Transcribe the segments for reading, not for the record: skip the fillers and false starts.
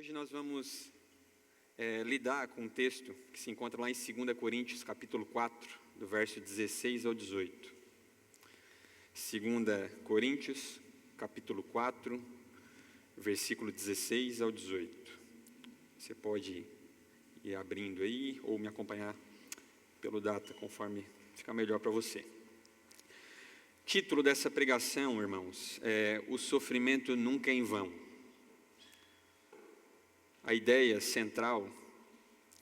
Hoje nós vamos lidar com um texto que se encontra lá em 2 Coríntios, capítulo 4, do verso 16 ao 18. 2 Coríntios, capítulo 4, versículo 16 ao 18. Você pode ir abrindo aí ou me acompanhar pelo data, conforme ficar melhor para você. Título dessa pregação, irmãos, é O Sofrimento Nunca é em Vão. A ideia central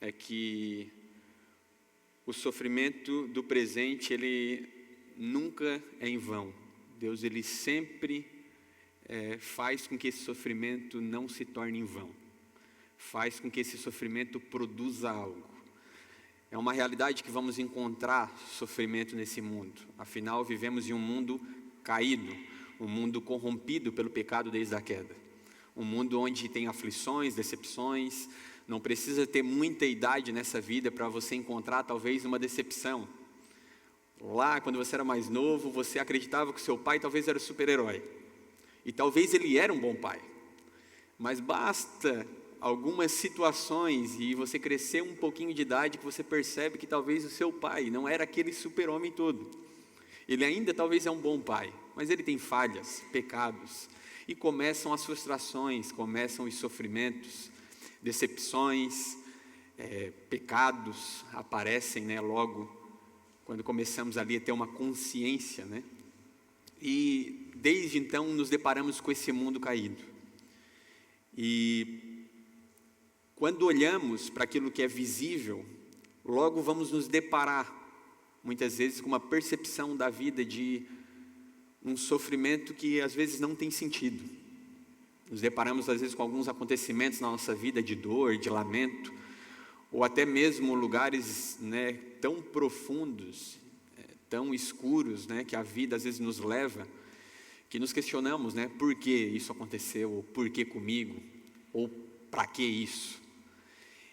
é que o sofrimento do presente, ele nunca é em vão. Deus, ele sempre faz com que esse sofrimento não se torne em vão. Faz com que esse sofrimento produza algo. É uma realidade que vamos encontrar sofrimento nesse mundo. Afinal, vivemos em um mundo caído, um mundo corrompido pelo pecado desde a queda. Um mundo onde tem aflições, decepções. Não precisa ter muita idade nessa vida para você encontrar talvez uma decepção. Lá, quando você era mais novo, você acreditava que seu pai talvez era super-herói. E talvez ele era um bom pai. Mas basta algumas situações e você crescer um pouquinho de idade que você percebe que talvez o seu pai não era aquele super-homem todo. Ele ainda talvez é um bom pai, mas ele tem falhas, pecados. E começam as frustrações, começam os sofrimentos, decepções, pecados aparecem, logo quando começamos ali a ter uma consciência, E desde então nos deparamos com esse mundo caído. E quando olhamos para aquilo que é visível, logo vamos nos deparar, muitas vezes, com uma percepção da vida de um sofrimento que às vezes não tem sentido. Nos deparamos às vezes com alguns acontecimentos na nossa vida de dor, de lamento, ou até mesmo lugares tão profundos, tão escuros, que a vida às vezes nos leva, que nos questionamos, por que isso aconteceu, ou por que comigo, ou para que isso?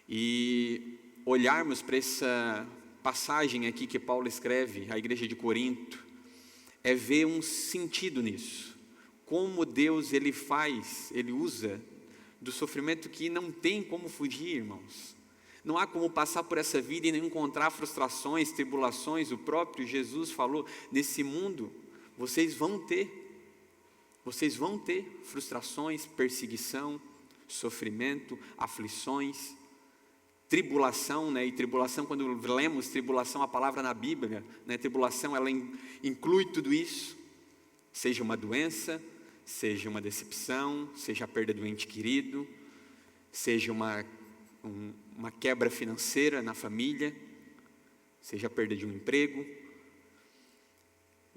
E olharmos para essa passagem aqui que Paulo escreve à igreja de Corinto, é ver um sentido nisso. Como Deus, ele usa do sofrimento que não tem como fugir, irmãos. Não há como passar por essa vida e não encontrar frustrações, tribulações. O próprio Jesus falou, nesse mundo, vocês vão ter frustrações, perseguição, sofrimento, aflições, tribulação, e tribulação, quando lemos tribulação, a palavra na Bíblia, tribulação, ela inclui tudo isso, seja uma doença, seja uma decepção, seja a perda do ente querido, seja uma quebra financeira na família, seja a perda de um emprego.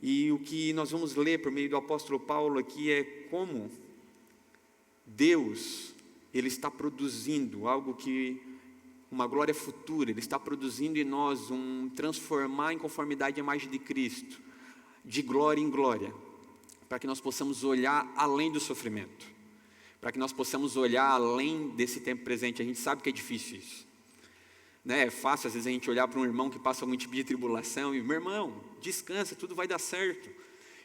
E o que nós vamos ler por meio do apóstolo Paulo aqui é como Deus, ele está produzindo algo que uma glória futura, ele está produzindo em nós transformar em conformidade à imagem de Cristo, de glória em glória, para que nós possamos olhar além do sofrimento, para que nós possamos olhar além desse tempo presente. A gente sabe que é difícil isso, É fácil às vezes a gente olhar para um irmão que passa algum tipo de tribulação e, meu irmão, descansa, tudo vai dar certo,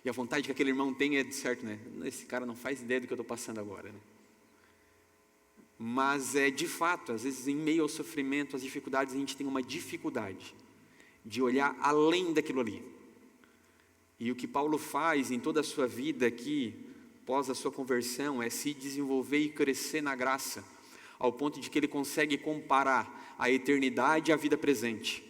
e a vontade que aquele irmão tem é de certo, esse cara não faz ideia do que eu estou passando agora, Mas de fato, às vezes em meio ao sofrimento, às dificuldades, a gente tem uma dificuldade de olhar além daquilo ali. E o que Paulo faz em toda a sua vida aqui, após a sua conversão, é se desenvolver e crescer na graça, ao ponto de que ele consegue comparar a eternidade à vida presente,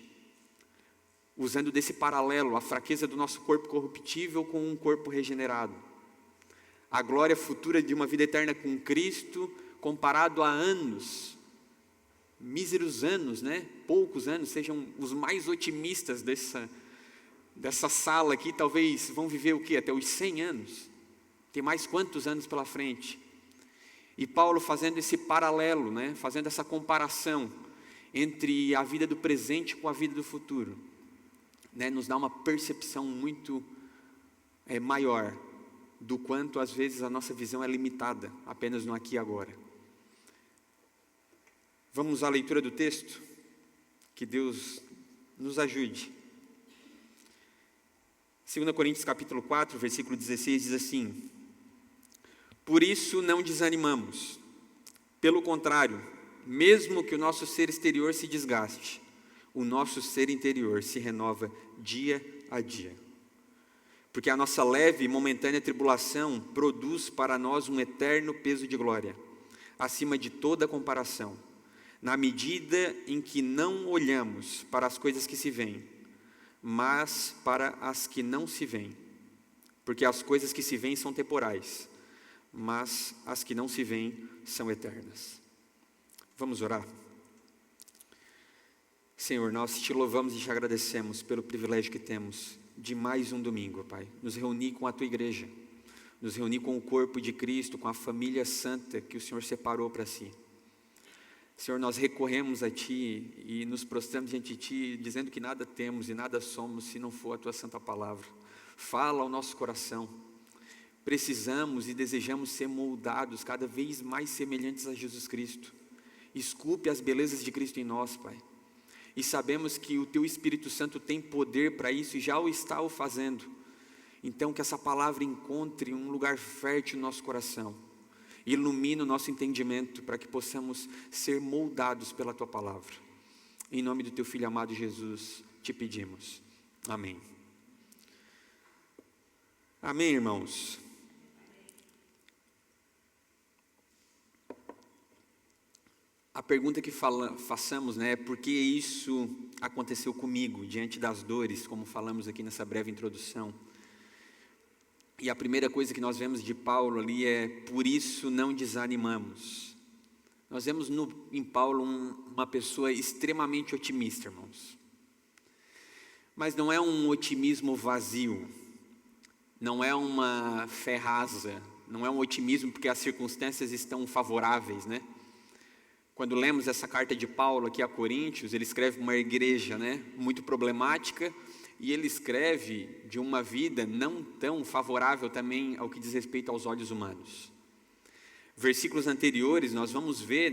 usando desse paralelo, a fraqueza do nosso corpo corruptível com um corpo regenerado, a glória futura de uma vida eterna com Cristo, comparado a anos, míseros anos, poucos anos, sejam os mais otimistas dessa sala aqui, talvez vão viver o quê? Até os 100 anos, tem mais quantos anos pela frente? E Paulo fazendo esse paralelo, fazendo essa comparação entre a vida do presente com a vida do futuro, nos dá uma percepção muito maior do quanto às vezes a nossa visão é limitada, apenas no aqui e agora. Vamos à leitura do texto? Que Deus nos ajude. 2 Coríntios capítulo 4, versículo 16 diz assim: Por isso não desanimamos. Pelo contrário, mesmo que o nosso ser exterior se desgaste, o nosso ser interior se renova dia a dia. Porque a nossa leve e momentânea tribulação produz para nós um eterno peso de glória, acima de toda comparação, na medida em que não olhamos para as coisas que se veem, mas para as que não se veem. Porque as coisas que se veem são temporais, mas as que não se veem são eternas. Vamos orar? Senhor, nós te louvamos e te agradecemos pelo privilégio que temos de mais um domingo, Pai. Nos reunir com a Tua igreja, nos reunir com o corpo de Cristo, com a família santa que o Senhor separou para si. Senhor, nós recorremos a Ti e nos prostramos diante de Ti, dizendo que nada temos e nada somos se não for a Tua santa palavra. Fala ao nosso coração. Precisamos e desejamos ser moldados cada vez mais semelhantes a Jesus Cristo. Esculpe as belezas de Cristo em nós, Pai. E sabemos que o Teu Espírito Santo tem poder para isso e já o está o fazendo. Então que essa palavra encontre um lugar fértil no nosso coração. Ilumine o nosso entendimento para que possamos ser moldados pela Tua palavra. Em nome do Teu Filho amado Jesus, te pedimos. Amém. Amém, irmãos. A pergunta que façamos, é por que isso aconteceu comigo, diante das dores, como falamos aqui nessa breve introdução. E a primeira coisa que nós vemos de Paulo ali é, por isso não desanimamos. Nós vemos em Paulo uma pessoa extremamente otimista, irmãos. Mas não é um otimismo vazio, não é uma fé rasa, não é um otimismo porque as circunstâncias estão favoráveis, Quando lemos essa carta de Paulo aqui a Coríntios, ele escreve uma igreja, muito problemática, e ele escreve de uma vida não tão favorável também ao que diz respeito aos olhos humanos. Versículos anteriores, nós vamos ver,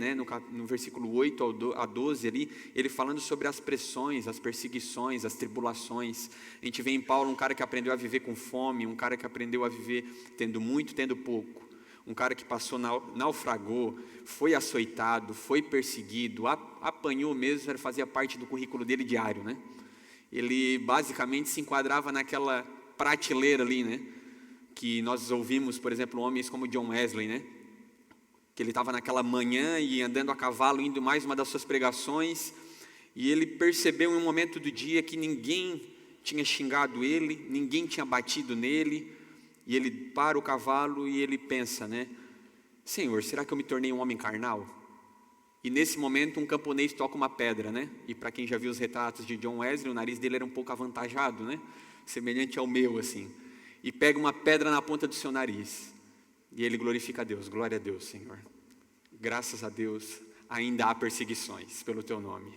no versículo 8 a 12 ali, ele falando sobre as pressões, as perseguições, as tribulações. A gente vê em Paulo um cara que aprendeu a viver com fome, um cara que aprendeu a viver tendo muito, tendo pouco. Um cara que passou, naufragou, foi açoitado, foi perseguido, apanhou mesmo, fazia parte do currículo dele diário, Ele basicamente se enquadrava naquela prateleira ali, que nós ouvimos, por exemplo, homens como John Wesley, que ele estava naquela manhã e andando a cavalo, indo mais uma das suas pregações, e ele percebeu em um momento do dia que ninguém tinha xingado ele, ninguém tinha batido nele, e ele para o cavalo e ele pensa, Senhor, será que eu me tornei um homem carnal? E nesse momento um camponês toca uma pedra, E para quem já viu os retratos de John Wesley, o nariz dele era um pouco avantajado, Semelhante ao meu, assim. E pega uma pedra na ponta do seu nariz. E ele glorifica a Deus. Glória a Deus, Senhor. Graças a Deus, ainda há perseguições pelo Teu nome.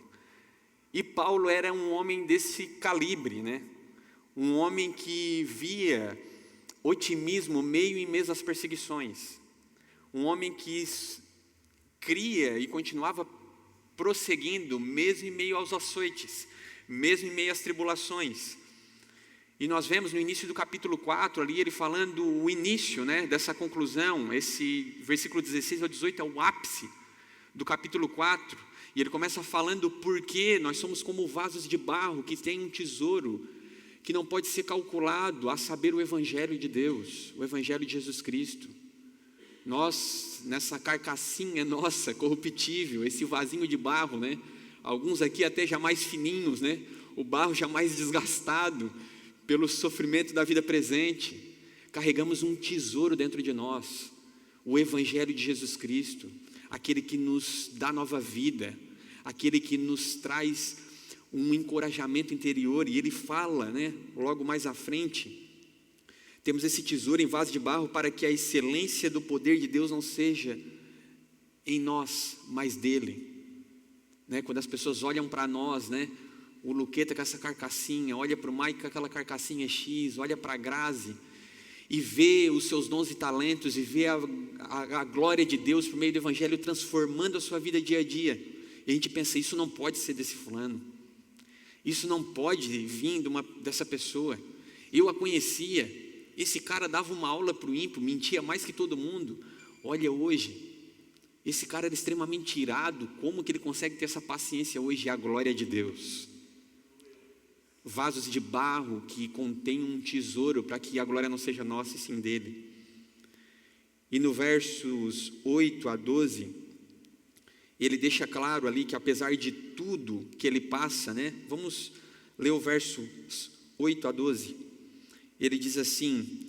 E Paulo era um homem desse calibre, Um homem que via otimismo meio em meio às perseguições. Um homem que cria e continuava prosseguindo, mesmo em meio aos açoites, mesmo em meio às tribulações. E nós vemos no início do capítulo 4, ali ele falando o início, dessa conclusão, esse versículo 16 ao 18 é o ápice do capítulo 4, e ele começa falando por que nós somos como vasos de barro, que tem um tesouro, que não pode ser calculado, a saber o Evangelho de Deus, o Evangelho de Jesus Cristo. Nós, nessa carcassinha nossa, corruptível, esse vasinho de barro, alguns aqui até já mais fininhos, o barro já mais desgastado, pelo sofrimento da vida presente, carregamos um tesouro dentro de nós, o Evangelho de Jesus Cristo, aquele que nos dá nova vida, aquele que nos traz um encorajamento interior, e ele fala, logo mais à frente, temos esse tesouro em vaso de barro para que a excelência do poder de Deus não seja em nós, mas dele, quando as pessoas olham para nós, o Luqueta com essa carcassinha, olha para o Mike com aquela carcassinha X, olha para a Grazi, e vê os seus dons e talentos, e vê a glória de Deus por meio do Evangelho transformando a sua vida dia a dia, e a gente pensa, isso não pode ser desse fulano, isso não pode vir dessa pessoa, eu a conhecia, esse cara dava uma aula para o ímpio, mentia mais que todo mundo, olha hoje, Esse cara era extremamente irado, como que ele consegue ter essa paciência hoje? É a glória de Deus. Vasos de barro que contêm um tesouro, para que a glória não seja nossa e sim dele. E no versos 8 a 12, ele deixa claro ali que apesar de tudo que ele passa, né? Vamos ler o verso 8 a 12. Ele diz assim: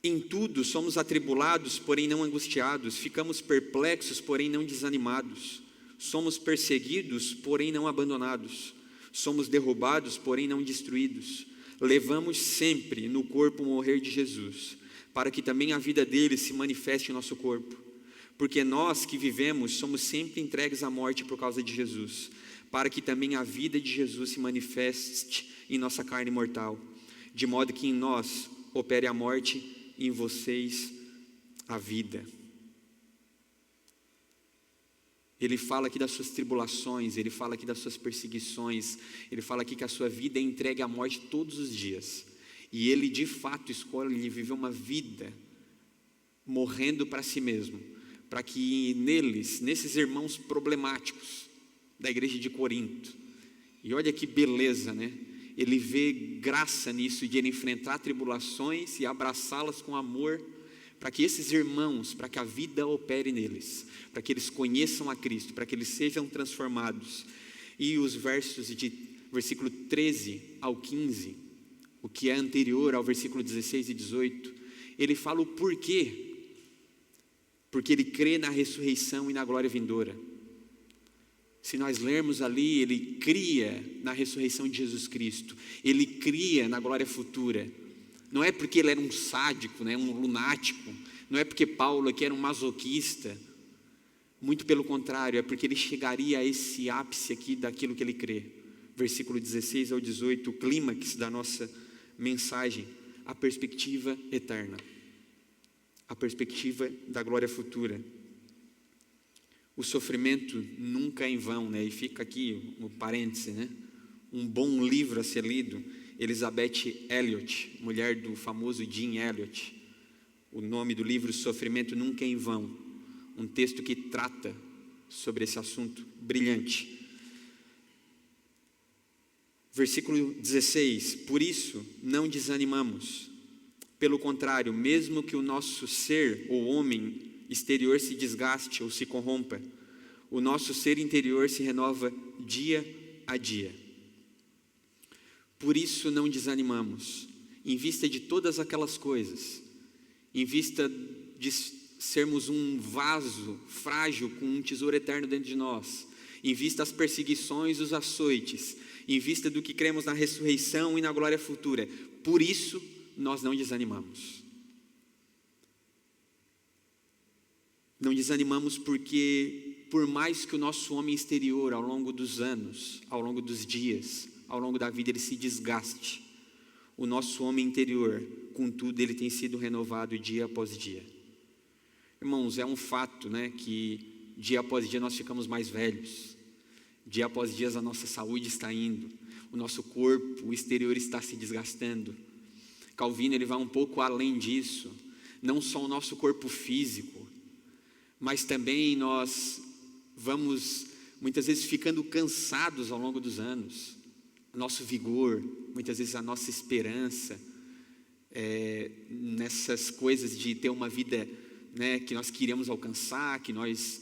em tudo somos atribulados, porém não angustiados, ficamos perplexos, porém não desanimados, somos perseguidos, porém não abandonados, somos derrubados, porém não destruídos, levamos sempre no corpo o morrer de Jesus, para que também a vida dele se manifeste em nosso corpo, porque nós que vivemos somos sempre entregues à morte por causa de Jesus, para que também a vida de Jesus se manifeste em nossa carne mortal, de modo que em nós opere a morte e em vocês a vida. Ele fala aqui das suas tribulações, ele fala aqui das suas perseguições, ele fala aqui que a sua vida é entregue à morte todos os dias, e ele de fato escolhe viver uma vida morrendo para si mesmo, para que nesses irmãos problemáticos da igreja de Corinto, e olha que beleza, né? Ele vê graça nisso, de ele enfrentar tribulações e abraçá-las com amor, para que esses irmãos, para que a vida opere neles, para que eles conheçam a Cristo, para que eles sejam transformados. E os versos de versículo 13 ao 15, o que é anterior ao versículo 16 e 18, ele fala o porquê, porque ele crê na ressurreição e na glória vindoura. Se nós lermos ali, ele cria na ressurreição de Jesus Cristo, ele cria na glória futura. Não é porque ele era um sádico, né, um lunático, não é porque Paulo aqui era um masoquista, muito pelo contrário, é porque ele chegaria a esse ápice aqui daquilo que ele crê. Versículo 16 ao 18, o clímax da nossa mensagem, a perspectiva eterna, a perspectiva da glória futura. O sofrimento nunca é em vão, né? E fica aqui um parêntese, né? Um bom livro a ser lido, Elizabeth Elliot, mulher do famoso Jim Elliot. O nome do livro, Sofrimento Nunca é em Vão. Um texto que trata sobre esse assunto brilhante. Versículo 16, por isso não desanimamos. Pelo contrário, mesmo que o nosso ser, o homem exterior se desgaste ou se corrompa, o nosso ser interior se renova dia a dia. Por isso não desanimamos, em vista de todas aquelas coisas, em vista de sermos um vaso frágil com um tesouro eterno dentro de nós, em vista das perseguições, os açoites, em vista do que cremos na ressurreição e na glória futura, por isso nós não desanimamos. Não desanimamos porque, por mais que o nosso homem exterior, ao longo dos anos, ao longo dos dias, ao longo da vida, ele se desgaste, o nosso homem interior, contudo, ele tem sido renovado dia após dia. Irmãos, é um fato, né, que dia após dia nós ficamos mais velhos, dia após dia a nossa saúde está indo, o nosso corpo, o exterior está se desgastando. Calvino, ele vai um pouco além disso, não só o nosso corpo físico, mas também nós vamos muitas vezes ficando cansados ao longo dos anos, nosso vigor, muitas vezes a nossa esperança, nessas coisas de ter uma vida, né, que nós queremos alcançar, que nós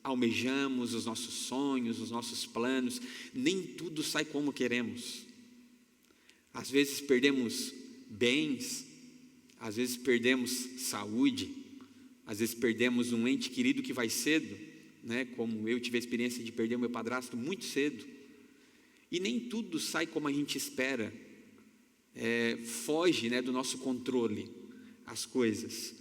almejamos, os nossos sonhos, os nossos planos, nem tudo sai como queremos. Às vezes perdemos bens, às vezes perdemos saúde, às vezes perdemos um ente querido que vai cedo, né? Como eu tive a experiência de perder o meu padrasto muito cedo, e nem tudo sai como a gente espera, foge, né, do nosso controle as coisas.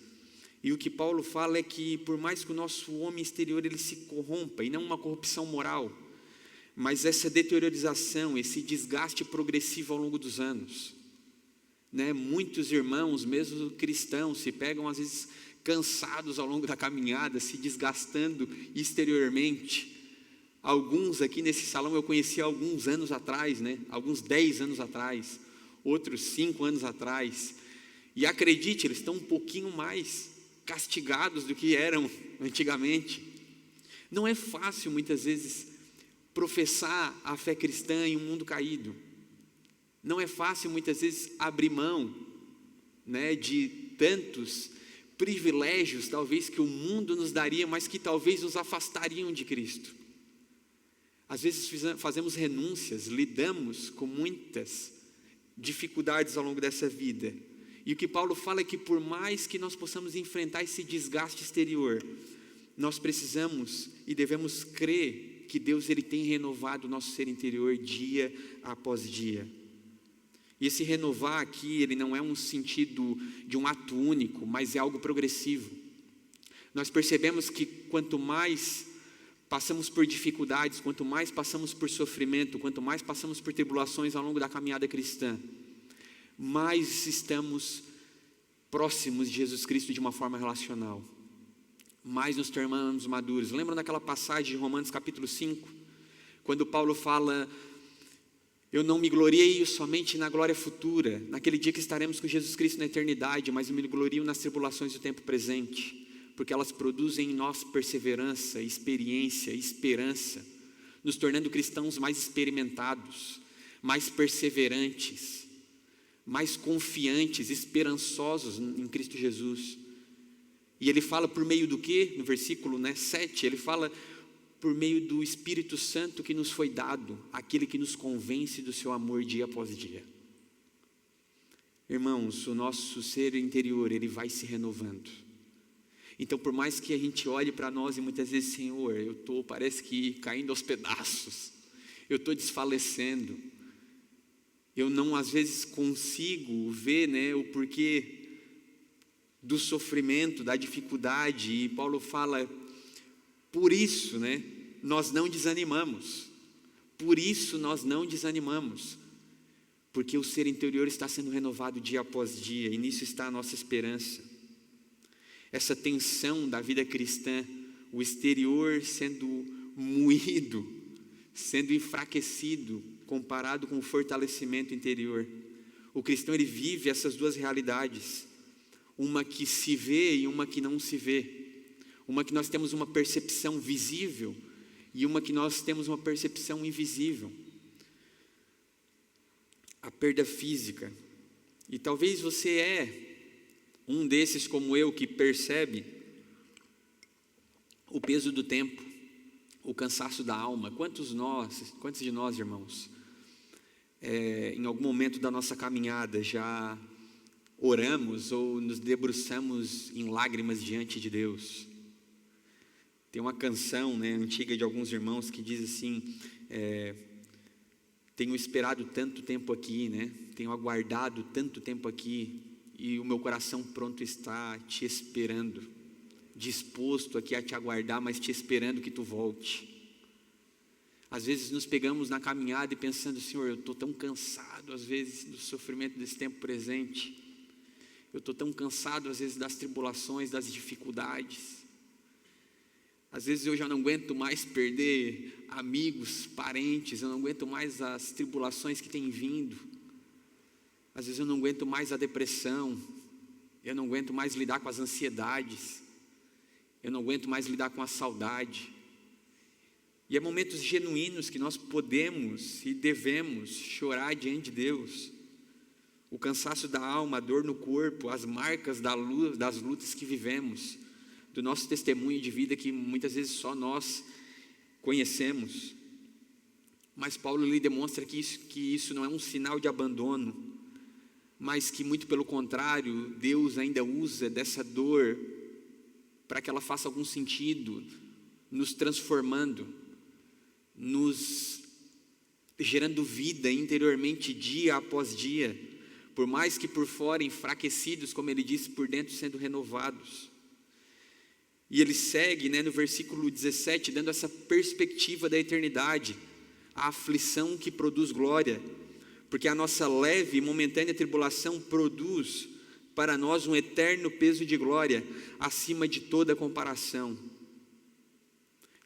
E o que Paulo fala é que por mais que o nosso homem exterior ele se corrompa, e não uma corrupção moral, mas essa deteriorização, esse desgaste progressivo ao longo dos anos, né? Muitos irmãos, mesmo cristãos, se pegam às vezes cansados ao longo da caminhada, se desgastando exteriormente. Alguns aqui nesse salão eu conheci há alguns anos atrás, né? Alguns 10 anos atrás, outros 5 anos atrás, e acredite, eles estão um pouquinho mais castigados do que eram antigamente. Não é fácil, muitas vezes, professar a fé cristã em um mundo caído. Não é fácil, muitas vezes, abrir mão, né, de tantos privilégios, talvez, que o mundo nos daria, mas que talvez nos afastariam de Cristo. Às vezes fazemos renúncias, lidamos com muitas dificuldades ao longo dessa vida. E o que Paulo fala é que por mais que nós possamos enfrentar esse desgaste exterior, nós precisamos e devemos crer que Deus ele tem renovado o nosso ser interior dia após dia. E esse renovar aqui, ele não é um sentido de um ato único, mas é algo progressivo. Nós percebemos que quanto mais passamos por dificuldades, quanto mais passamos por sofrimento, quanto mais passamos por tribulações ao longo da caminhada cristã, mais estamos próximos de Jesus Cristo de uma forma relacional, mais nos tornamos maduros. Lembram daquela passagem de Romanos capítulo 5, quando Paulo fala: eu não me glorieio somente na glória futura, naquele dia que estaremos com Jesus Cristo na eternidade, mas eu me glorio nas tribulações do tempo presente, porque elas produzem em nós perseverança, experiência, esperança, nos tornando cristãos mais experimentados, mais perseverantes, mais confiantes, esperançosos em Cristo Jesus. E ele fala por meio do quê? No versículo 7, ele fala por meio do Espírito Santo que nos foi dado, aquele que nos convence do seu amor dia após dia. Irmãos, o nosso ser interior, ele vai se renovando. Então, por mais que a gente olhe para nós e muitas vezes: Senhor, eu estou, parece que caindo aos pedaços, eu estou desfalecendo, eu não às vezes consigo ver, né, o porquê do sofrimento, da dificuldade, e Paulo fala: por isso, né, nós não desanimamos, por isso nós não desanimamos, porque o ser interior está sendo renovado dia após dia, e nisso está a nossa esperança. Essa tensão da vida cristã, o exterior sendo moído, sendo enfraquecido, comparado com o fortalecimento interior. O cristão ele vive essas duas realidades, uma que se vê e uma que não se vê, uma que nós temos uma percepção visível e uma que nós temos uma percepção invisível. A perda física, e talvez você é um desses como eu que percebe o peso do tempo, o cansaço da alma. Quantos de nós, irmãos, em algum momento da nossa caminhada já oramos ou nos debruçamos em lágrimas diante de Deus? Tem uma canção, né, antiga de alguns irmãos que diz assim: tenho esperado tanto tempo aqui, né? Tenho aguardado tanto tempo aqui, e o meu coração pronto está te esperando, disposto aqui a te aguardar, mas te esperando que tu volte. Às vezes nos pegamos na caminhada e pensando: Senhor, eu estou tão cansado às vezes do sofrimento desse tempo presente, eu estou tão cansado às vezes das tribulações, das dificuldades, às vezes eu já não aguento mais perder amigos, parentes, eu não aguento mais as tribulações que têm vindo, às vezes eu não aguento mais a depressão, eu não aguento mais lidar com as ansiedades, eu não aguento mais lidar com a saudade. E é momentos genuínos que nós podemos e devemos chorar diante de Deus. O cansaço da alma, a dor no corpo, as marcas das lutas que vivemos, do nosso testemunho de vida que muitas vezes só nós conhecemos. Mas Paulo lhe demonstra que isso não é um sinal de abandono, mas que muito pelo contrário, Deus ainda usa dessa dor para que ela faça algum sentido, nos transformando, nos gerando vida interiormente dia após dia, por mais que por fora enfraquecidos, como ele disse, por dentro sendo renovados. E ele segue, né, no versículo 17, dando essa perspectiva da eternidade, a aflição que produz glória, porque a nossa leve e momentânea tribulação produz para nós um eterno peso de glória, acima de toda comparação.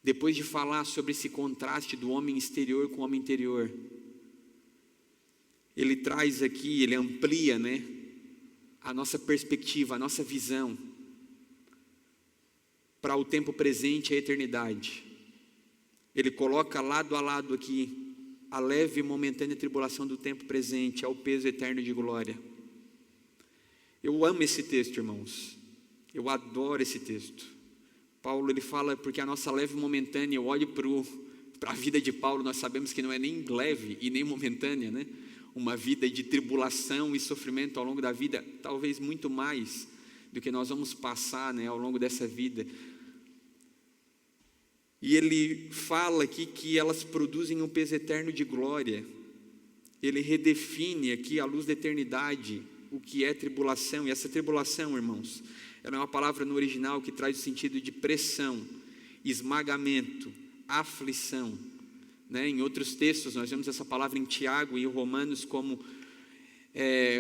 Depois de falar sobre esse contraste do homem exterior com o homem interior, ele traz aqui, ele amplia, né, a nossa perspectiva, a nossa visão, para o tempo presente e a eternidade. Ele coloca lado a lado aqui a leve e momentânea tribulação do tempo presente ao peso eterno de glória. Eu amo esse texto, irmãos. Eu adoro esse texto. Paulo, ele fala, porque a nossa leve e momentânea, eu olho para a vida de Paulo, nós sabemos que não é nem leve e nem momentânea, né? Uma vida de tribulação e sofrimento ao longo da vida, talvez muito mais do que nós vamos passar, né, ao longo dessa vida. E ele fala aqui que elas produzem um peso eterno de glória. Ele redefine aqui à luz da eternidade o que é tribulação. E essa tribulação, irmãos, ela é uma palavra no original que traz o sentido de pressão, esmagamento, aflição, né? Em outros textos nós vemos essa palavra em Tiago e em Romanos como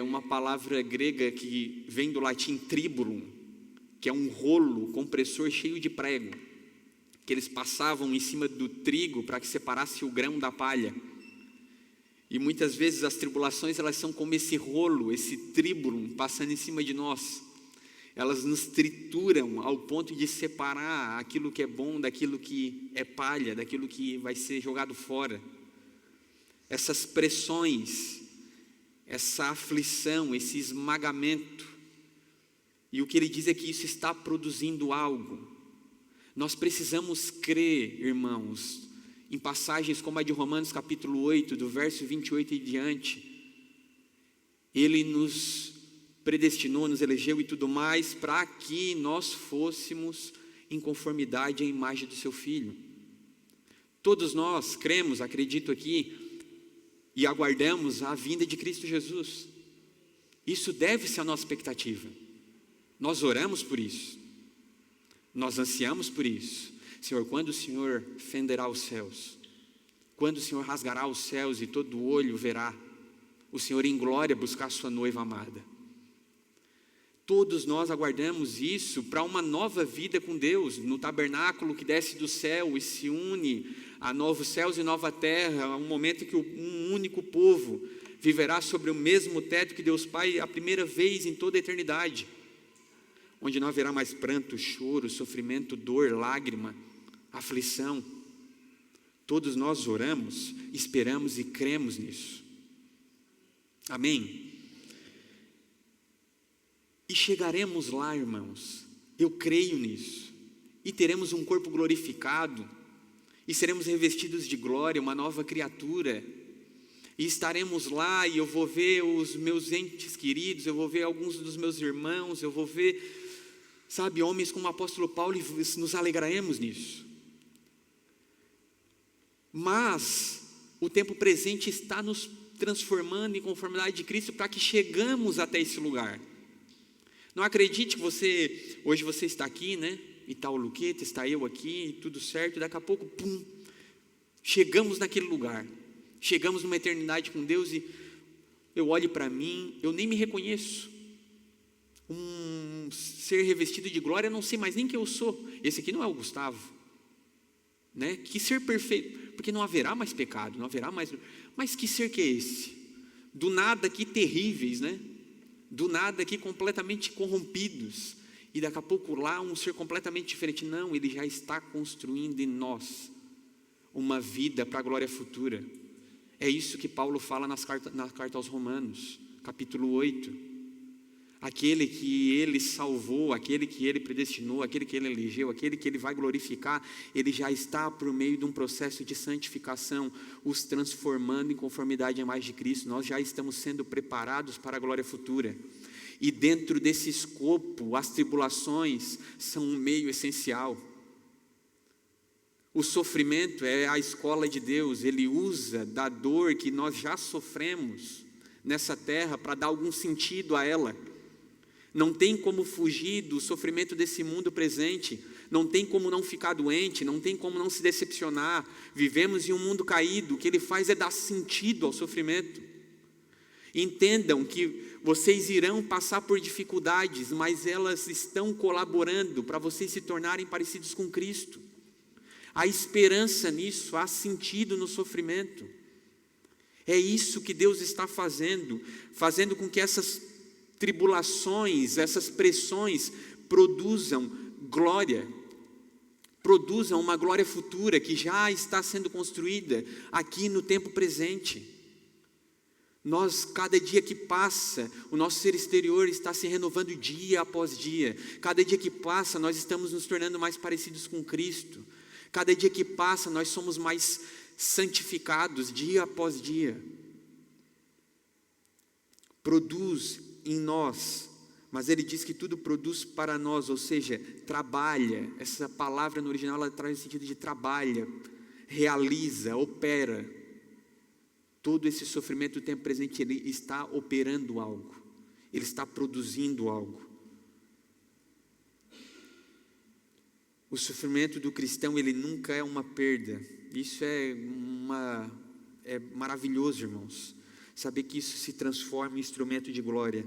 uma palavra grega que vem do latim tribulum, que é um rolo compressor cheio de prego, que eles passavam em cima do trigo para que separasse o grão da palha. E muitas vezes as tribulações, elas são como esse rolo, esse tribulum passando em cima de nós. Elas nos trituram ao ponto de separar aquilo que é bom daquilo que é palha, daquilo que vai ser jogado fora. Essas pressões, essa aflição, esse esmagamento. E o que ele diz é que isso está produzindo algo. Nós precisamos crer, irmãos, em passagens como a de Romanos capítulo 8, do verso 28 e diante. Ele nos predestinou, nos elegeu e tudo mais, para que nós fôssemos em conformidade à imagem do seu Filho. Todos nós cremos, acredito aqui, e aguardamos a vinda de Cristo Jesus. Isso deve ser a nossa expectativa. Nós oramos por isso. Nós ansiamos por isso. Senhor, quando o Senhor fenderá os céus? Quando o Senhor rasgará os céus e todo olho verá o Senhor em glória buscar sua noiva amada? Todos nós aguardamos isso para uma nova vida com Deus, no tabernáculo que desce do céu e se une a novos céus e nova terra, um momento que um único povo viverá sobre o mesmo teto que Deus Pai a primeira vez em toda a eternidade, onde não haverá mais pranto, choro, sofrimento, dor, lágrima, aflição. Todos nós oramos, esperamos e cremos nisso. Amém? E chegaremos lá, irmãos, eu creio nisso, e teremos um corpo glorificado, e seremos revestidos de glória, uma nova criatura, e estaremos lá, e eu vou ver os meus entes queridos, eu vou ver alguns dos meus irmãos, eu vou ver, sabe, homens como o apóstolo Paulo, e nos alegraremos nisso. Mas o tempo presente está nos transformando em conformidade de Cristo para que chegamos até esse lugar. Não acredite que hoje você está aqui, né? E está o Luqueta, está eu aqui, tudo certo, e daqui a pouco, pum, chegamos naquele lugar. Chegamos numa eternidade com Deus e eu olho para mim, eu nem me reconheço. Um ser revestido de glória, eu não sei mais nem quem eu sou. Esse aqui não é o Gustavo, né? Que ser perfeito, porque não haverá mais pecado, não haverá mais. Mas que ser que é esse? Do nada aqui terríveis, né? Do nada aqui completamente corrompidos, e daqui a pouco lá um ser completamente diferente. Não, ele já está construindo em nós uma vida para a glória futura. É isso que Paulo fala na carta aos Romanos, capítulo 8. Aquele que ele salvou, aquele que ele predestinou, aquele que ele elegeu, aquele que ele vai glorificar, ele já está por meio de um processo de santificação, os transformando em conformidade à imagem de Cristo. Nós já estamos sendo preparados para a glória futura. E dentro desse escopo, as tribulações são um meio essencial. O sofrimento é a escola de Deus, ele usa da dor que nós já sofremos nessa terra para dar algum sentido a ela. Não tem como fugir do sofrimento desse mundo presente, não tem como não ficar doente, não tem como não se decepcionar. Vivemos em um mundo caído, o que ele faz é dar sentido ao sofrimento. Entendam que vocês irão passar por dificuldades, mas elas estão colaborando para vocês se tornarem parecidos com Cristo. Há esperança nisso, há sentido no sofrimento. É isso que Deus está fazendo com que essas tribulações, essas pressões produzam glória, produzam uma glória futura que já está sendo construída aqui no tempo presente. Nós, cada dia que passa, o nosso ser exterior está se renovando dia após dia. Cada dia que passa, nós estamos nos tornando mais parecidos com Cristo. Cada dia que passa, nós somos mais santificados dia após dia. Produz em nós, mas ele diz que tudo produz para nós, ou seja, trabalha. Essa palavra no original ela traz o sentido de trabalha, realiza, opera. Todo esse sofrimento do tempo presente, ele está operando algo, ele está produzindo algo. O sofrimento do cristão, ele nunca é uma perda. Isso é maravilhoso, irmãos. Saber que isso se transforma em instrumento de glória.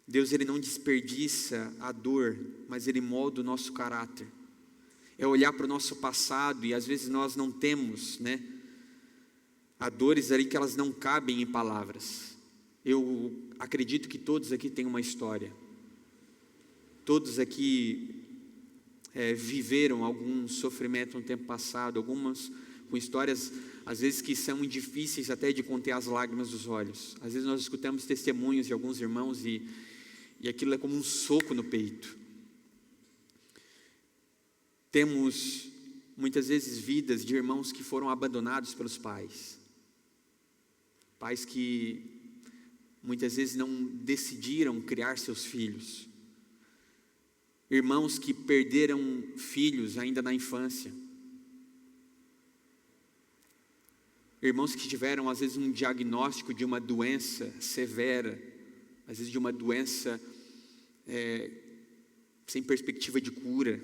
Deus, ele não desperdiça a dor, mas ele molda o nosso caráter. É olhar para o nosso passado, e às vezes nós não temos, há dores ali que elas não cabem em palavras. Eu acredito que todos aqui têm uma história. Todos aqui viveram algum sofrimento no tempo passado, algumas com histórias, às vezes, que são difíceis até de conter as lágrimas dos olhos. Às vezes nós escutamos testemunhos de alguns irmãos e aquilo é como um soco no peito. Temos, muitas vezes, vidas de irmãos que foram abandonados pelos pais. Pais que, muitas vezes, não decidiram criar seus filhos. Irmãos que perderam filhos ainda na infância. Irmãos que tiveram, às vezes, um diagnóstico de uma doença severa, às vezes de uma doença sem perspectiva de cura.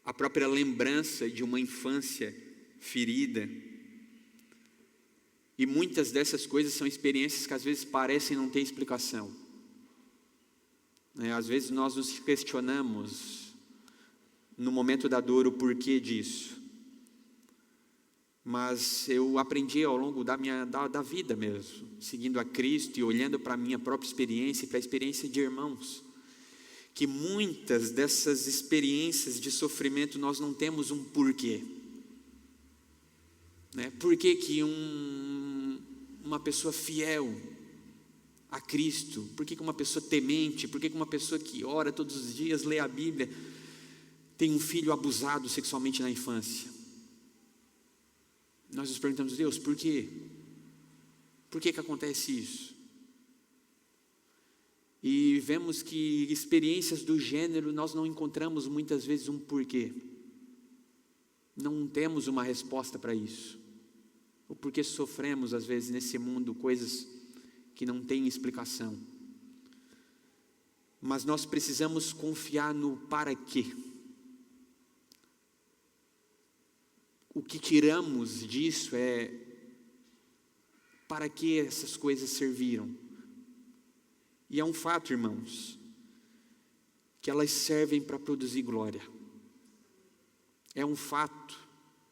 A própria lembrança de uma infância ferida. E muitas dessas coisas são experiências que às vezes parecem não ter explicação. Às vezes nós nos questionamos no momento da dor o porquê disso. Mas eu aprendi ao longo da vida mesmo, seguindo a Cristo e olhando para a minha própria experiência e para a experiência de irmãos, que muitas dessas experiências de sofrimento nós não temos um porquê. Por que que uma pessoa fiel a Cristo, por que uma pessoa temente, por que uma pessoa que ora todos os dias, lê a Bíblia, tem um filho abusado sexualmente na infância? Nós nos perguntamos, Deus, por quê? Por que acontece isso? E vemos que experiências do gênero nós não encontramos muitas vezes um porquê. Não temos uma resposta para isso. O porquê sofremos às vezes nesse mundo coisas que não têm explicação. Mas nós precisamos confiar no para quê. O que tiramos disso é para que essas coisas serviram. E é um fato, irmãos, que elas servem para produzir glória. É um fato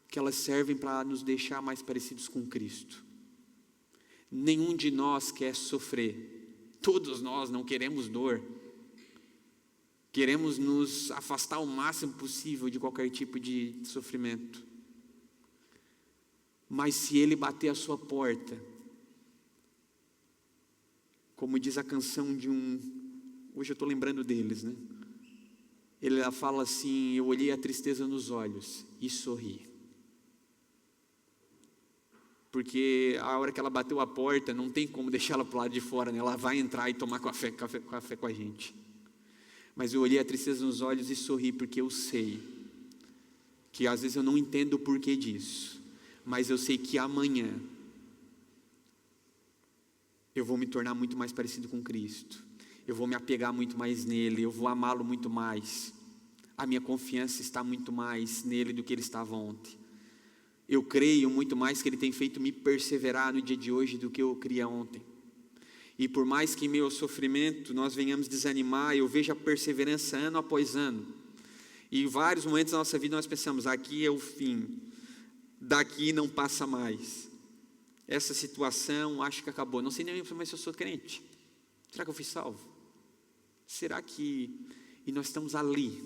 que elas servem para nos deixar mais parecidos com Cristo. Nenhum de nós quer sofrer. Todos nós não queremos dor. Queremos nos afastar o máximo possível de qualquer tipo de sofrimento. Mas se Ele bater a sua porta, como diz a canção hoje eu estou lembrando deles, Ele fala assim, eu olhei a tristeza nos olhos e sorri. Porque a hora que ela bateu a porta, não tem como deixar ela para o lado de fora, ela vai entrar e tomar café com a gente. Mas eu olhei a tristeza nos olhos e sorri, porque eu sei que às vezes eu não entendo o porquê disso. Mas eu sei que amanhã eu vou me tornar muito mais parecido com Cristo. Eu vou me apegar muito mais nele, eu vou amá-lo muito mais. A minha confiança está muito mais nele do que ele estava ontem. Eu creio muito mais que ele tem feito me perseverar no dia de hoje do que eu cria ontem. E por mais que em meu sofrimento nós venhamos desanimar, eu vejo a perseverança ano após ano. E em vários momentos da nossa vida nós pensamos, aqui é o fim. Daqui não passa mais. Essa situação acho que acabou. Não sei nem mais se eu sou crente. Será que eu fui salvo? Será que... E nós estamos ali,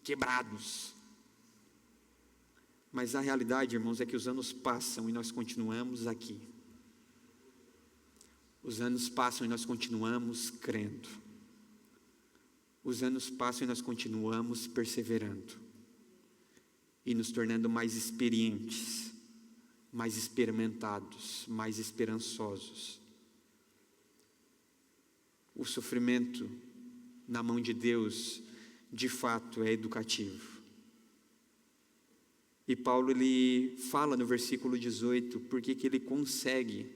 quebrados. Mas a realidade, irmãos, é que os anos passam e nós continuamos aqui. Os anos passam e nós continuamos crendo. Os anos passam e nós continuamos perseverando. E nos tornando mais experientes, mais experimentados, mais esperançosos. O sofrimento na mão de Deus, de fato, é educativo. E Paulo, ele fala no versículo 18, porque que ele consegue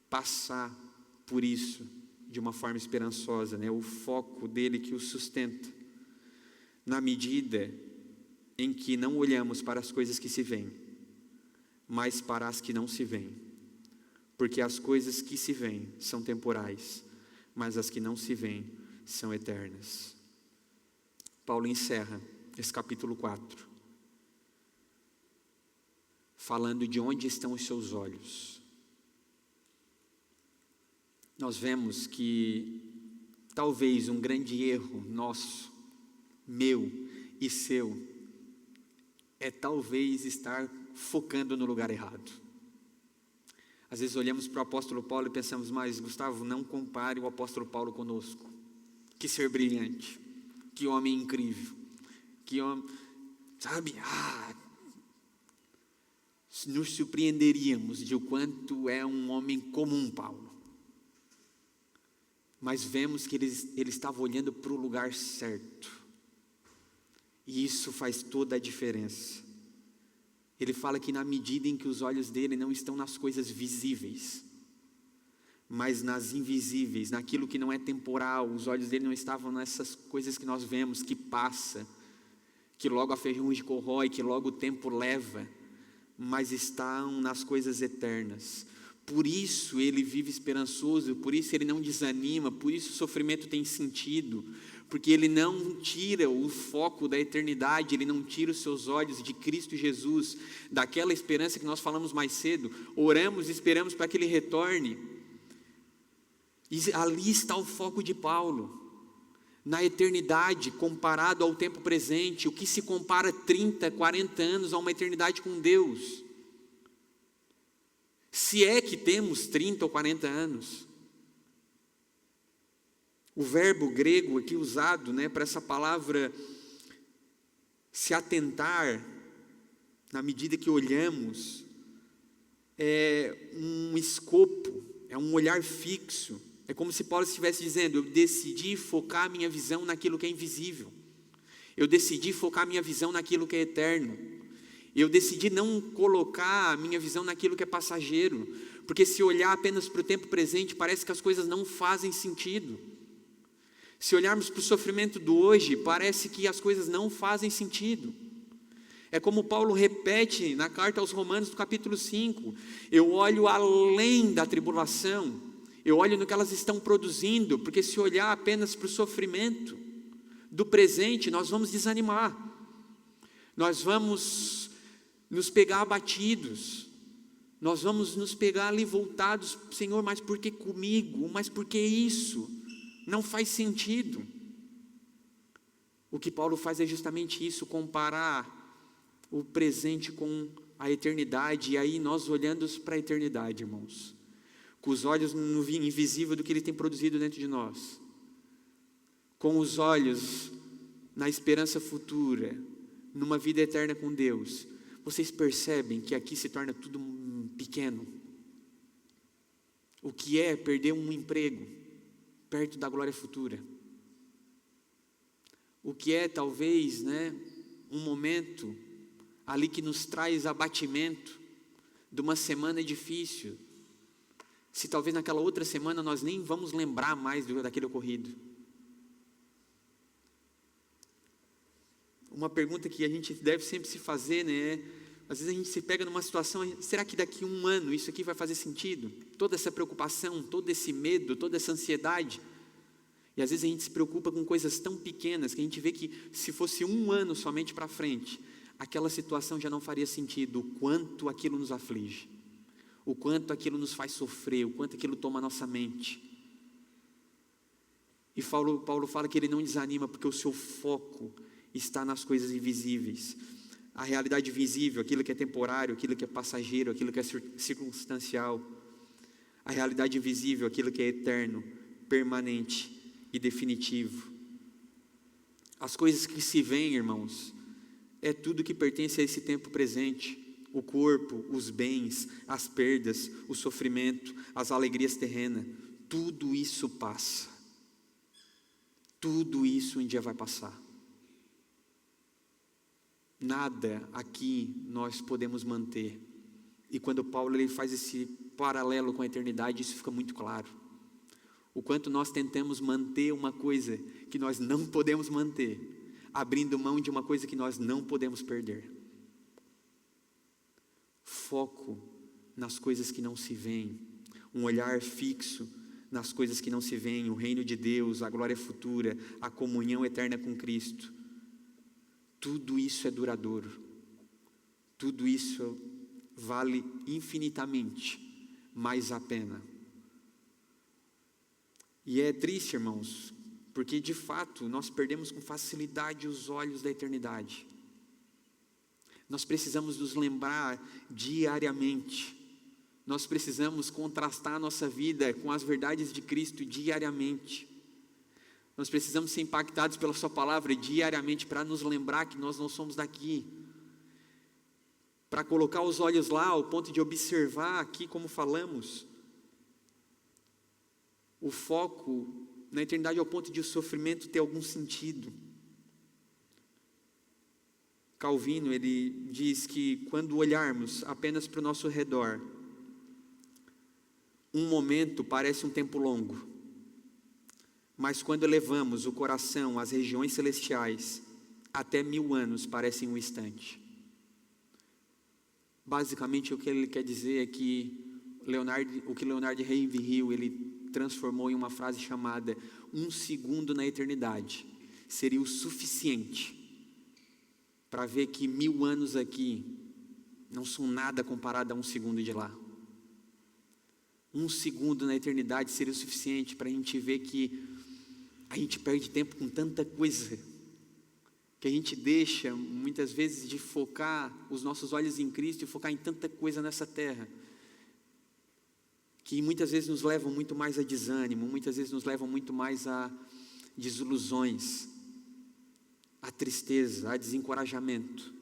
passar por isso de uma forma esperançosa, né? O foco dele que o sustenta, na medida em que não olhamos para as coisas que se veem, mas para as que não se veem, porque as coisas que se veem são temporais, mas as que não se veem são eternas. Paulo encerra esse capítulo 4, falando de onde estão os seus olhos. Nós vemos que talvez um grande erro nosso, meu e seu, é talvez estar focando no lugar errado. Às vezes olhamos para o apóstolo Paulo e pensamos, mas Gustavo, não compare o apóstolo Paulo conosco. Que ser brilhante, que homem incrível, que homem, sabe, nos surpreenderíamos de o quanto é um homem comum, Paulo. Mas vemos que ele estava olhando para o lugar certo. E isso faz toda a diferença. Ele fala que na medida em que os olhos dele não estão nas coisas visíveis, mas nas invisíveis, naquilo que não é temporal, os olhos dele não estavam nessas coisas que nós vemos, que passa, que logo a ferrugem corrói, que logo o tempo leva, mas estão nas coisas eternas. Por isso ele vive esperançoso, por isso ele não desanima, por isso o sofrimento tem sentido, porque ele não tira o foco da eternidade, ele não tira os seus olhos de Cristo Jesus, daquela esperança que nós falamos mais cedo. Oramos e esperamos para que ele retorne, e ali está o foco de Paulo, na eternidade comparado ao tempo presente. O que se compara 30, 40 anos a uma eternidade com Deus? Se é que temos 30 ou 40 anos. O verbo grego aqui usado, né, para essa palavra se atentar, na medida que olhamos, é um escopo, é um olhar fixo. É como se Paulo estivesse dizendo, eu decidi focar minha visão naquilo que é invisível. Eu decidi focar minha visão naquilo que é eterno. Eu decidi não colocar a minha visão naquilo que é passageiro, porque se olhar apenas para o tempo presente, parece que as coisas não fazem sentido. Se olharmos para o sofrimento do hoje, parece que as coisas não fazem sentido. É como Paulo repete na carta aos Romanos, no capítulo 5, eu olho além da tribulação, eu olho no que elas estão produzindo, porque se olhar apenas para o sofrimento do presente, nós vamos desanimar, nós vamos nos pegar abatidos, nós vamos nos pegar ali voltados, Senhor, mas por que comigo? Mas por que isso? Não faz sentido. O que Paulo faz é justamente isso, comparar o presente com a eternidade, e aí nós olhando para a eternidade, irmãos, com os olhos no invisível do que Ele tem produzido dentro de nós, com os olhos na esperança futura, numa vida eterna com Deus, vocês percebem que aqui se torna tudo pequeno. O que é perder um emprego perto da glória futura? O que é talvez, um momento ali que nos traz abatimento de uma semana difícil, se talvez naquela outra semana nós nem vamos lembrar mais daquele ocorrido. Uma pergunta que a gente deve sempre se fazer, às vezes a gente se pega numa situação, será que daqui a um ano isso aqui vai fazer sentido? Toda essa preocupação, todo esse medo, toda essa ansiedade. E às vezes a gente se preocupa com coisas tão pequenas, que a gente vê que se fosse um ano somente para frente, aquela situação já não faria sentido, o quanto aquilo nos aflige, o quanto aquilo nos faz sofrer, o quanto aquilo toma a nossa mente. E Paulo fala que ele não desanima, porque o seu foco está nas coisas invisíveis. A realidade visível, aquilo que é temporário, aquilo que é passageiro, aquilo que é circunstancial. A realidade invisível, aquilo que é eterno, permanente e definitivo. As coisas que se veem, irmãos, é tudo que pertence a esse tempo presente. O corpo, os bens, as perdas, o sofrimento, as alegrias terrenas, tudo isso passa. Tudo isso um dia vai passar. Nada aqui nós podemos manter. E quando Paulo ele faz esse paralelo com a eternidade, isso fica muito claro. O quanto nós tentamos manter uma coisa que nós não podemos manter, abrindo mão de uma coisa que nós não podemos perder. Foco nas coisas que não se veem, um olhar fixo nas coisas que não se veem, o reino de Deus, a glória futura, a comunhão eterna com Cristo. Tudo isso é duradouro, tudo isso vale infinitamente mais a pena. E é triste, irmãos, porque de fato nós perdemos com facilidade os olhos da eternidade. Nós precisamos nos lembrar diariamente, nós precisamos contrastar a nossa vida com as verdades de Cristo diariamente. Nós precisamos ser impactados pela sua palavra diariamente para nos lembrar que nós não somos daqui. Para colocar os olhos lá ao ponto de observar aqui como falamos. O foco na eternidade ao ponto de o sofrimento ter algum sentido. Calvino, ele diz que quando olharmos apenas para o nosso redor, um momento parece um tempo longo. Mas quando elevamos o coração às regiões celestiais, até 1000 anos parecem um instante. Basicamente o que ele quer dizer é que o que Leonard Ravenhill ele transformou em uma frase chamada 1 segundo na eternidade seria o suficiente para ver que 1000 anos aqui não são nada comparado a 1 segundo de lá. 1 segundo na eternidade seria o suficiente para a gente ver que a gente perde tempo com tanta coisa, que a gente deixa muitas vezes de focar os nossos olhos em Cristo e focar em tanta coisa nessa terra, que muitas vezes nos levam muito mais a desânimo, muitas vezes nos levam muito mais a desilusões, a tristeza, a desencorajamento.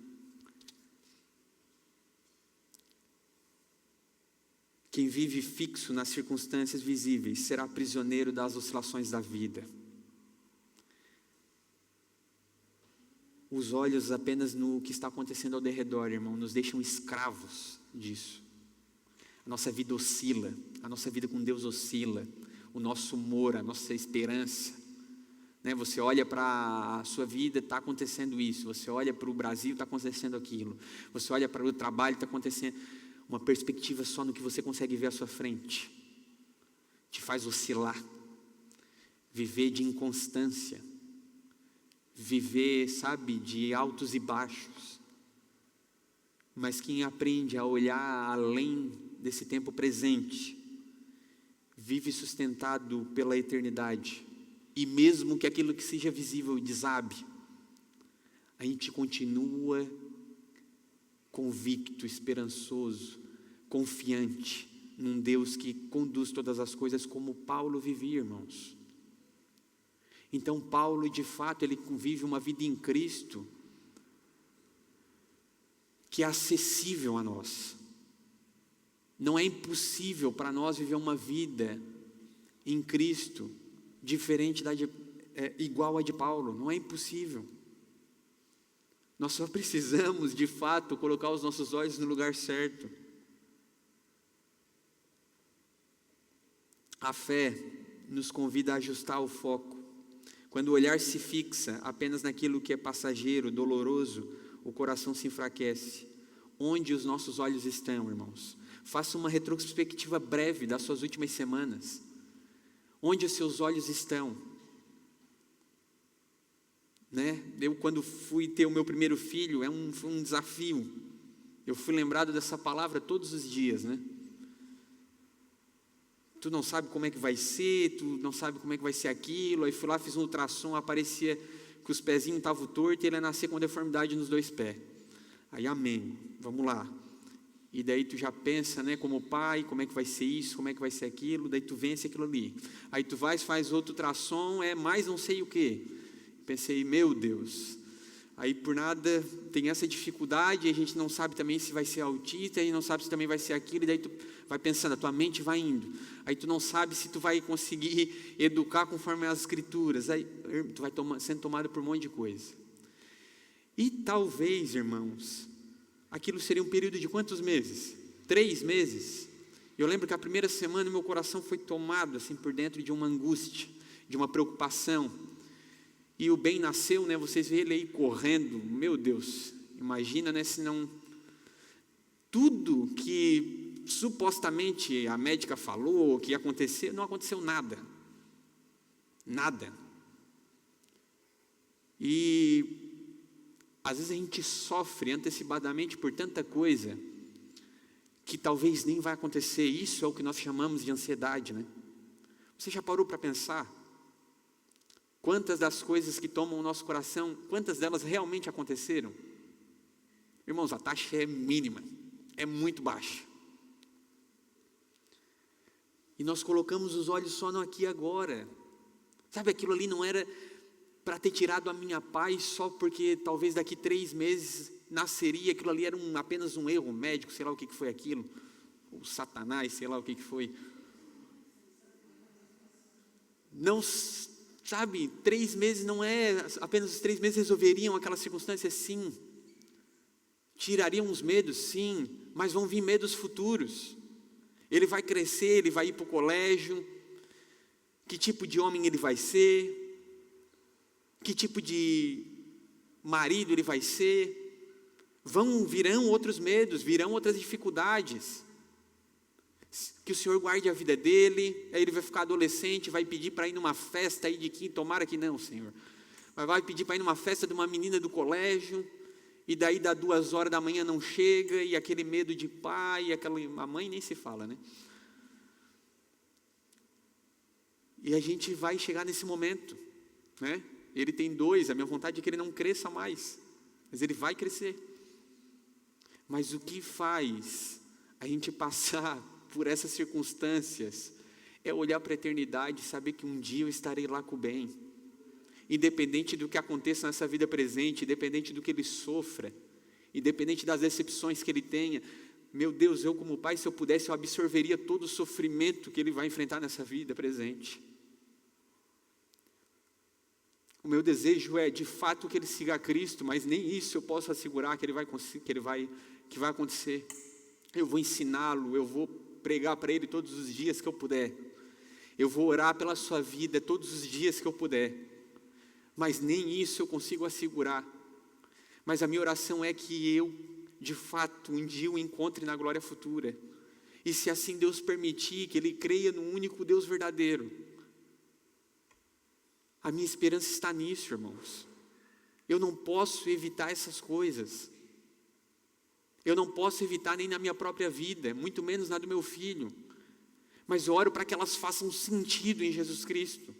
Quem vive fixo nas circunstâncias visíveis será prisioneiro das oscilações da vida. Os olhos apenas no que está acontecendo ao derredor, irmão, nos deixam escravos disso. A nossa vida oscila, a nossa vida com Deus oscila, o nosso humor, a nossa esperança. Você olha para a sua vida, está acontecendo isso. Você olha para o Brasil, está acontecendo aquilo. Você olha para o trabalho, está acontecendo. Uma perspectiva só no que você consegue ver à sua frente te faz oscilar, viver de inconstância, viver, de altos e baixos. Mas quem aprende a olhar além desse tempo presente, vive sustentado pela eternidade. E mesmo que aquilo que seja visível desabe, a gente continua convicto, esperançoso, confiante num Deus que conduz todas as coisas como Paulo vivia, irmãos. Então Paulo, de fato, ele vive uma vida em Cristo que é acessível a nós. Não é impossível para nós viver uma vida em Cristo diferente igual a de Paulo. Não é impossível. Nós só precisamos, de fato, colocar os nossos olhos no lugar certo. A fé nos convida a ajustar o foco. Quando o olhar se fixa apenas naquilo que é passageiro, doloroso, o coração se enfraquece. Onde os nossos olhos estão, irmãos? Faça uma retrospectiva breve das suas últimas semanas. Onde os seus olhos estão? Eu, quando fui ter o meu primeiro filho, foi um desafio. Eu fui lembrado dessa palavra todos os dias, Tu não sabe como é que vai ser, tu não sabe como é que vai ser aquilo. Aí fui lá, fiz um ultrassom, aparecia que os pezinhos estavam tortos e ele ia nascer com deformidade nos 2 pés. Aí, amém, vamos lá. E daí tu já pensa, né, como pai, como é que vai ser isso, como é que vai ser aquilo, daí tu vence aquilo ali. Aí tu vai, faz outro ultrassom, mais não sei o quê. Pensei, meu Deus, aí por nada tem essa dificuldade, a gente não sabe também se vai ser autista, e não sabe se também vai ser aquilo, e daí tu vai pensando, a tua mente vai indo. Aí tu não sabe se tu vai conseguir educar conforme as escrituras, aí tu vai sendo tomado por um monte de coisa. E talvez, irmãos, aquilo seria um período de quantos meses? 3 meses. Eu lembro que a primeira semana meu coração foi tomado assim por dentro de uma angústia, de uma preocupação. E o Ben nasceu, né? Vocês vêem ele aí correndo. Meu Deus, imagina, né? Se não tudo que supostamente a médica falou que ia acontecer, não aconteceu nada. Nada. E às vezes a gente sofre antecipadamente por tanta coisa que talvez nem vai acontecer. Isso é o que nós chamamos de ansiedade, né? Você já parou para pensar? Quantas das coisas que tomam o nosso coração, quantas delas realmente aconteceram? Irmãos, a taxa é mínima, é muito baixa. E nós colocamos os olhos só no aqui e agora. Sabe, aquilo ali não era para ter tirado a minha paz só porque talvez daqui 3 meses nasceria, aquilo ali era apenas um erro médico, sei lá o que foi aquilo, ou Satanás, sei lá o que foi. Não, sabe, 3 meses não é, apenas os 3 meses resolveriam aquela circunstância, sim. Tirariam os medos, sim, mas vão vir medos futuros. Ele vai crescer, ele vai ir para o colégio, que tipo de homem ele vai ser, que tipo de marido ele vai ser, virão outros medos, virão outras dificuldades, que o Senhor guarde a vida dele, aí ele vai ficar adolescente, vai pedir para ir numa festa aí de quinta, tomara que não, Senhor, mas vai pedir para ir numa festa de uma menina do colégio, e daí dá 2 horas da manhã não chega, e aquele medo de pai, a mãe nem se fala, né? E a gente vai chegar nesse momento, né? Ele tem 2, a minha vontade é que ele não cresça mais, mas ele vai crescer. Mas o que faz a gente passar por essas circunstâncias é olhar para a eternidade e saber que um dia eu estarei lá com o bem. Independente do que aconteça nessa vida presente, independente do que ele sofra, independente das decepções que ele tenha, meu Deus, eu como pai, se eu pudesse, eu absorveria todo o sofrimento que ele vai enfrentar nessa vida presente. O meu desejo é, de fato, que ele siga a Cristo, mas nem isso eu posso assegurar que vai acontecer. Eu vou ensiná-lo, eu vou pregar para ele todos os dias que eu puder. Eu vou orar pela sua vida todos os dias que eu puder. Mas nem isso eu consigo assegurar. Mas a minha oração é que eu, de fato, um dia o encontre na glória futura. E se assim Deus permitir, que ele creia no único Deus verdadeiro. A minha esperança está nisso, irmãos. Eu não posso evitar essas coisas. Eu não posso evitar nem na minha própria vida, muito menos na do meu filho. Mas eu oro para que elas façam sentido em Jesus Cristo.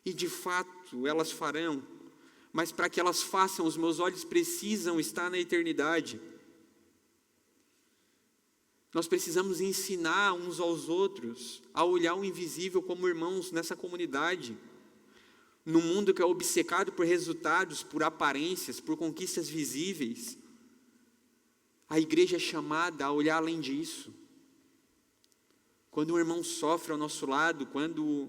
E de fato elas farão. Mas para que elas façam, os meus olhos precisam estar na eternidade. Nós precisamos ensinar uns aos outros a olhar o invisível como irmãos nessa comunidade. No mundo que é obcecado por resultados, por aparências, por conquistas visíveis, a igreja é chamada a olhar além disso. Quando um irmão sofre ao nosso lado, quando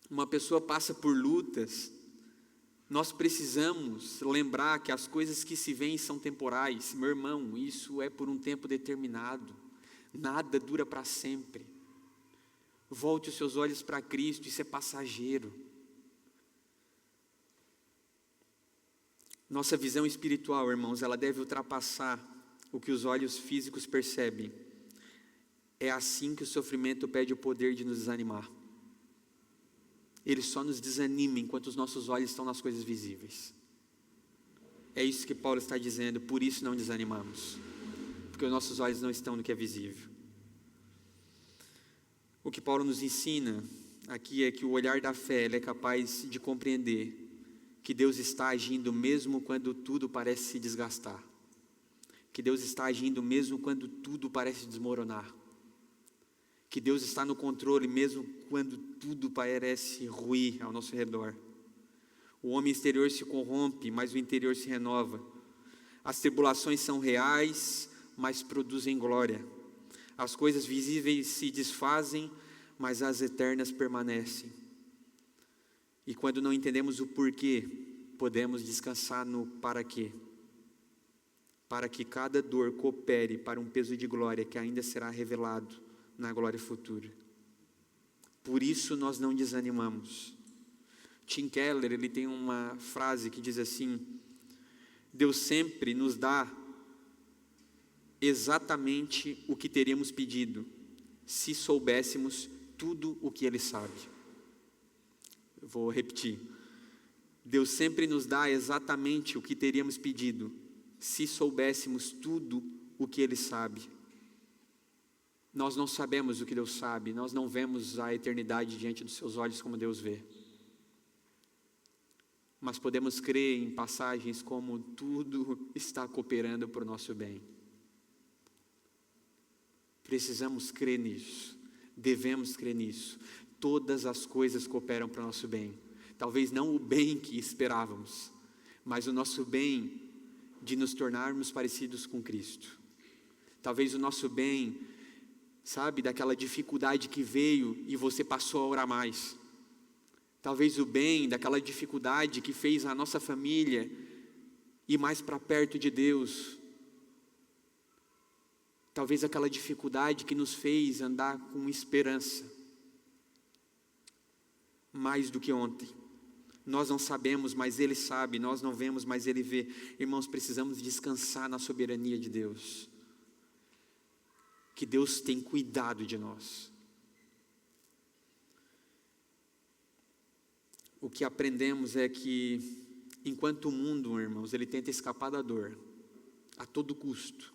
uma pessoa passa por lutas, nós precisamos lembrar que as coisas que se veem são temporais. Meu irmão, isso é por um tempo determinado, nada dura para sempre. Volte os seus olhos para Cristo, isso é passageiro. Nossa visão espiritual, irmãos, ela deve ultrapassar o que os olhos físicos percebem. É assim que o sofrimento perde o poder de nos desanimar. Ele só nos desanima enquanto os nossos olhos estão nas coisas visíveis. É isso que Paulo está dizendo, por isso não desanimamos. Porque os nossos olhos não estão no que é visível. O que Paulo nos ensina aqui é que o olhar da fé ele é capaz de compreender que Deus está agindo mesmo quando tudo parece se desgastar, que Deus está agindo mesmo quando tudo parece desmoronar, que Deus está no controle mesmo quando tudo parece ruir ao nosso redor. O homem exterior se corrompe, mas o interior se renova. As tribulações são reais, mas produzem glória. As coisas visíveis se desfazem, mas as eternas permanecem. E quando não entendemos o porquê, podemos descansar no para quê. Para que cada dor coopere para um peso de glória que ainda será revelado na glória futura. Por isso nós não desanimamos. Tim Keller, ele tem uma frase que diz assim: Deus sempre nos dá exatamente o que teríamos pedido, se soubéssemos tudo o que Ele sabe. Eu vou repetir. Deus sempre nos dá exatamente o que teríamos pedido, se soubéssemos tudo o que Ele sabe. Nós não sabemos o que Deus sabe, nós não vemos a eternidade diante dos seus olhos como Deus vê. Mas podemos crer em passagens como tudo está cooperando para o nosso bem. Precisamos crer nisso, devemos crer nisso. Todas as coisas cooperam para o nosso bem. Talvez não o bem que esperávamos, mas o nosso bem de nos tornarmos parecidos com Cristo. Talvez o nosso bem, sabe, daquela dificuldade que veio e você passou a orar mais. Talvez o bem daquela dificuldade que fez a nossa família ir mais para perto de Deus. Talvez aquela dificuldade que nos fez andar com esperança. Mais do que ontem. Nós não sabemos, mas Ele sabe. Nós não vemos, mas Ele vê. Irmãos, precisamos descansar na soberania de Deus. Que Deus tem cuidado de nós. O que aprendemos é que, enquanto o mundo, irmãos, ele tenta escapar da dor, a todo custo,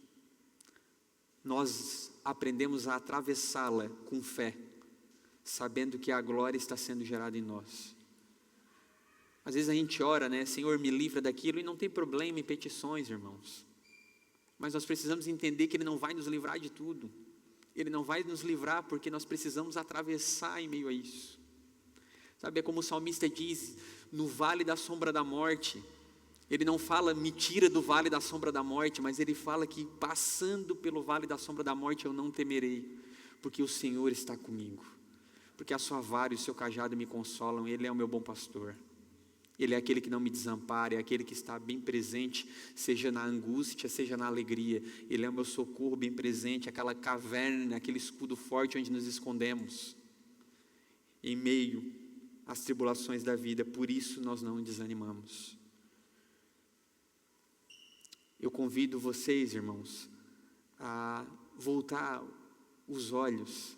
nós aprendemos a atravessá-la com fé, sabendo que a glória está sendo gerada em nós. Às vezes a gente ora, né? Senhor, me livra daquilo, e não tem problema em petições, irmãos. Mas nós precisamos entender que Ele não vai nos livrar de tudo. Ele não vai nos livrar porque nós precisamos atravessar em meio a isso. Sabe, é como o salmista diz, no vale da sombra da morte. Ele não fala, me tira do vale da sombra da morte, mas ele fala que passando pelo vale da sombra da morte eu não temerei, porque o Senhor está comigo. Porque a sua vara e o seu cajado me consolam, Ele é o meu bom pastor. Ele é aquele que não me desampara, é aquele que está bem presente, seja na angústia, seja na alegria. Ele é o meu socorro bem presente, aquela caverna, aquele escudo forte onde nos escondemos, em meio às tribulações da vida. Por isso nós não desanimamos. Eu convido vocês, irmãos, a voltar os olhos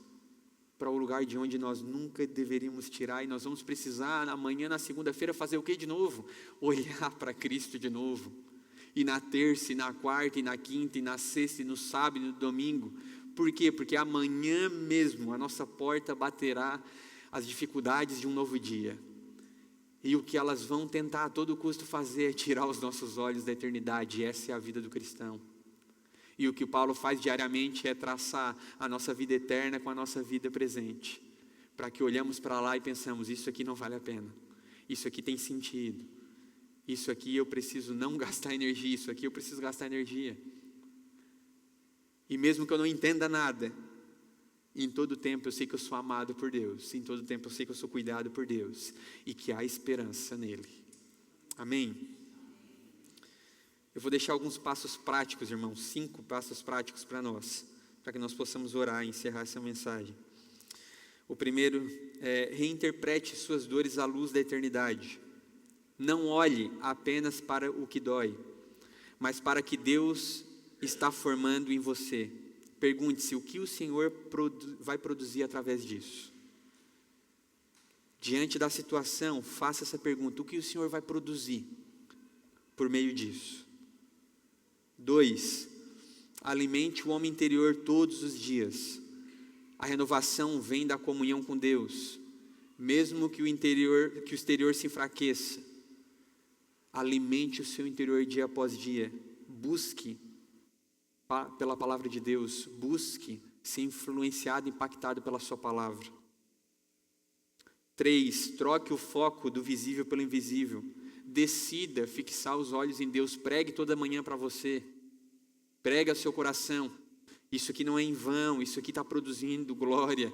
para o lugar de onde nós nunca deveríamos tirar, e nós vamos precisar amanhã, na segunda-feira, fazer o que de novo? Olhar para Cristo de novo, e na terça, e na quarta, e na quinta, e na sexta, e no sábado, e no domingo. Por quê? Porque amanhã mesmo a nossa porta baterá as dificuldades de um novo dia, e o que elas vão tentar a todo custo fazer é tirar os nossos olhos da eternidade. Essa é a vida do cristão. E o que o Paulo faz diariamente é traçar a nossa vida eterna com a nossa vida presente, para que olhamos para lá e pensamos, isso aqui não vale a pena, isso aqui tem sentido, isso aqui eu preciso não gastar energia, isso aqui eu preciso gastar energia. E mesmo que eu não entenda nada, em todo tempo eu sei que eu sou amado por Deus, em todo tempo eu sei que eu sou cuidado por Deus, e que há esperança nele. Amém? Eu vou deixar alguns passos práticos, irmãos, 5 passos práticos para nós, para que nós possamos orar e encerrar essa mensagem. O primeiro é: reinterprete suas dores à luz da eternidade. Não olhe apenas para o que dói, mas para o que Deus está formando em você. Pergunte-se o que o Senhor vai produzir através disso. Diante da situação, faça essa pergunta: o que o Senhor vai produzir por meio disso? 2. Alimente o homem interior todos os dias. A renovação vem da comunhão com Deus, mesmo que o exterior se enfraqueça. alimente o seu interior dia após dia. Busque pela palavra de Deus. Busque ser influenciado, impactado pela sua palavra. 3, troque o foco do visível pelo invisível. Decida fixar os olhos em Deus. Pregue toda manhã para você. Pregue ao seu coração. Isso aqui não é em vão. Isso aqui está produzindo glória.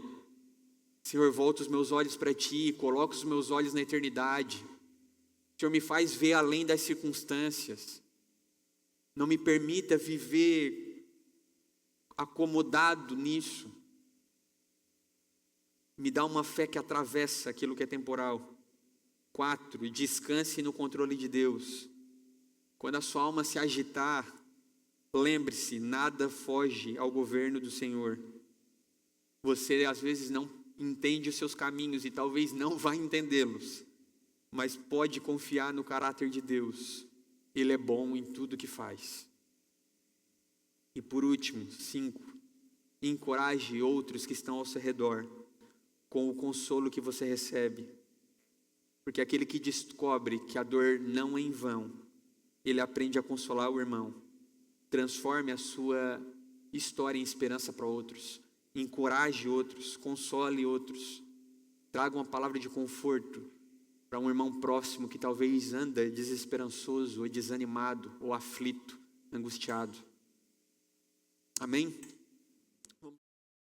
Senhor, volta os meus olhos para Ti. Coloca os meus olhos na eternidade. Senhor, me faz ver além das circunstâncias. Não me permita viver acomodado nisso. Me dá uma fé que atravessa aquilo que é temporal. 4, descanse no controle de Deus. Quando a sua alma se agitar, lembre-se, nada foge ao governo do Senhor. Você às vezes não entende os seus caminhos e talvez não vá entendê-los, mas pode confiar no caráter de Deus. Ele é bom em tudo que faz. E por último, 5, encoraje outros que estão ao seu redor com o consolo que você recebe. Porque aquele que descobre que a dor não é em vão, ele aprende a consolar o irmão. Transforme a sua história em esperança para outros. Encoraje outros, console outros. Traga uma palavra de conforto para um irmão próximo que talvez anda desesperançoso, ou desanimado, ou aflito, angustiado. Amém?